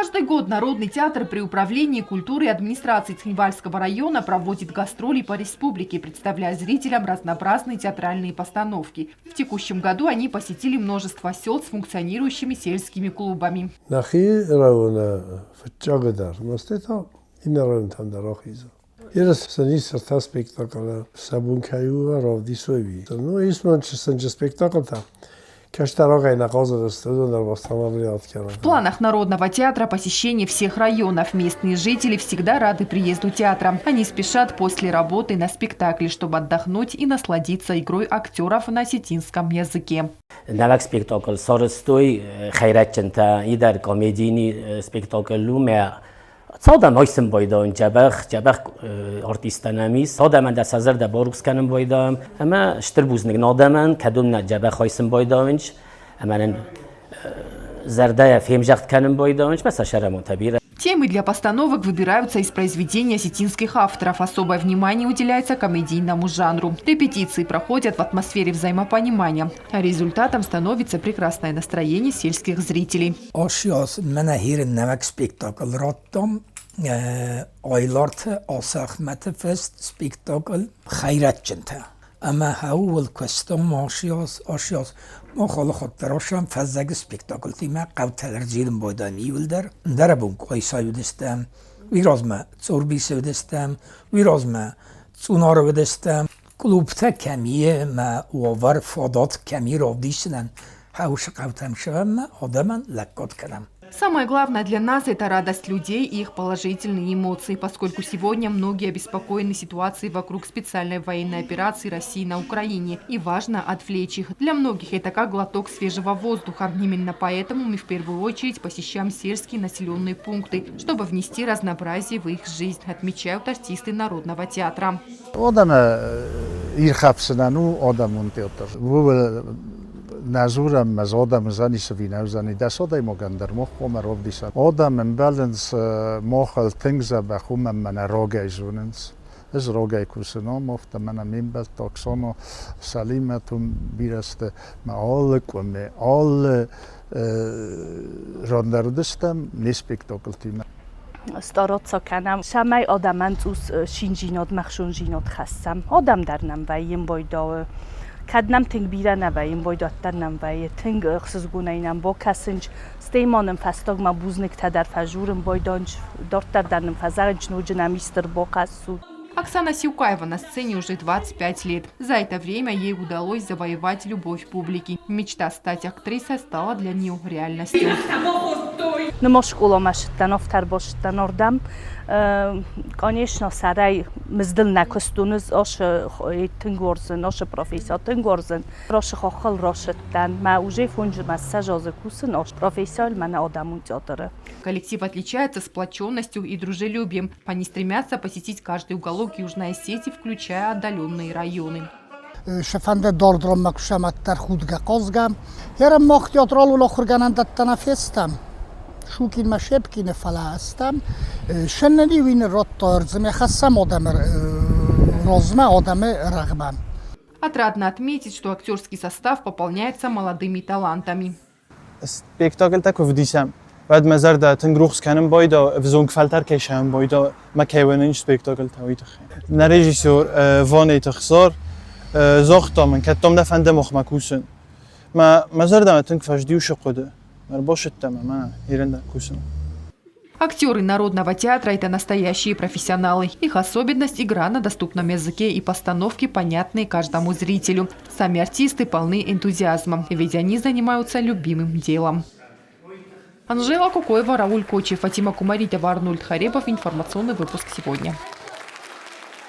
Каждый год Народный театр при управлении культуры и администрации Цхинвальского района проводит гастроли по республике, представляя зрителям разнообразные театральные постановки. В текущем году они посетили множество сел с функционирующими сельскими клубами. В планах Народного театра посещение всех районов. Местные жители всегда рады приезду театра. Они спешат после работы на спектакль, чтобы отдохнуть и насладиться игрой актеров на осетинском языке. Навак спектакль соростой хайратчента идар комедийный спектакль луме. Цадам هایسم بایدام جبخ آرتیستانمیز صادم در سازر در باروکس کنم بایدام اما شتر بوزنگ نادمن کدوم نه جبخ هایسم بایدامش اما زرده فهم جخت کنم بایدامش مثلا شرمون تبیره. Темы для постановок выбираются из произведений осетинских авторов. Особое внимание уделяется комедийному жанру. Репетиции проходят в атмосфере взаимопонимания. А результатом становится прекрасное настроение сельских зрителей. اما هاول کستم آشیاس ما خال خود دراشم فزگ سپیکتاکل تیمه قوتل رزیدم بایدامی ولدر دربون قایسای ودستم ویرازمه صوربی سودستم ویرازمه صونار ودستم کلوبته کمیه ما وار فادات کمی را دیشنن هاوش قوتم شوم آدمن لکات کنم. Самое главное для нас – это радость людей и их положительные эмоции, поскольку сегодня многие обеспокоены ситуацией вокруг специальной военной операции России на Украине, и важно отвлечь их. Для многих это как глоток свежего воздуха. Именно поэтому мы в первую очередь посещаем сельские населенные пункты, чтобы внести разнообразие в их жизнь, отмечают артисты Народного театра. نزورم از آدم زنی سوینه زنی دست آدم مگندر مخ قوم رو دیسن آدم من بالنس ماخل تنگزه بخوم من راگای زوننس از راگای کوسنا مفت من میمبل تاکسانو سلیمتون بیرسته معالک و معال راندردستم نیسپیکتاکل تیمه استارات ساکنم شمای آدمن توس شینجینات مخشون جینات خستم آدم درنم و این بایدا کدنم تنگ بیره نویم بایداتر نویم تنگ اخسزگونه اینم با کسنج ستیمانم فستاگ ما بوزنک تدر فجورم بایدانج دارتر درنم فزرنج نوجنم ایستر با قصود. Оксана Сиукаева на сцене уже 25 лет. За это время ей удалось завоевать любовь публики. Мечта стать актрисой стала для нее реальностью. نما شکولا مشتن افتر باشتن اردم конечно سرای مزدل نکستونز آش تنگورزن آش پروفیسور تنگورزن راش خاخل راشتن ما اوجه فونج مساج از کوسن آش پروفیسور من آدمون جادره. Коллектив отличается сплоченностью и дружелюбием. Они стремятся посетить каждый уголок Южной Осетии, включая отдаленные районы. شفنده داردرام مکشمت در خودگه قازگم هرم ماختیات رالو لاخرگنند تنفستم شوکین مشبکین فلستم شننی وین راتارزم خسم آدم رازمه آدم رغبم. Отрадно отметить, что актерский состав пополняется молодыми талантами. Спектакль такой вдисам. بعد مزار ده تنگروخس کنم بایدا وزونگ فلتر کشم بایدا ما کیوانش سپیکتاکل تاویت خیم. نرژیسور وانی تخسار زاخت من کتام نفنده مخمکوسن. ما مزار ده تنگ فجدیو شقده. مر باشد تمام ایرنده کوسن. Актеры Народного театра – это настоящие профессионалы. Их особенность – игра на доступном языке и постановки, понятные каждому зрителю. Сами артисты полны энтузиазмом, ведь они занимаются любимым делом. Анжела Кукоева, Рауль Кочев, Фатима Кумаритова, Арнольд Харепов. Информационный выпуск сегодня.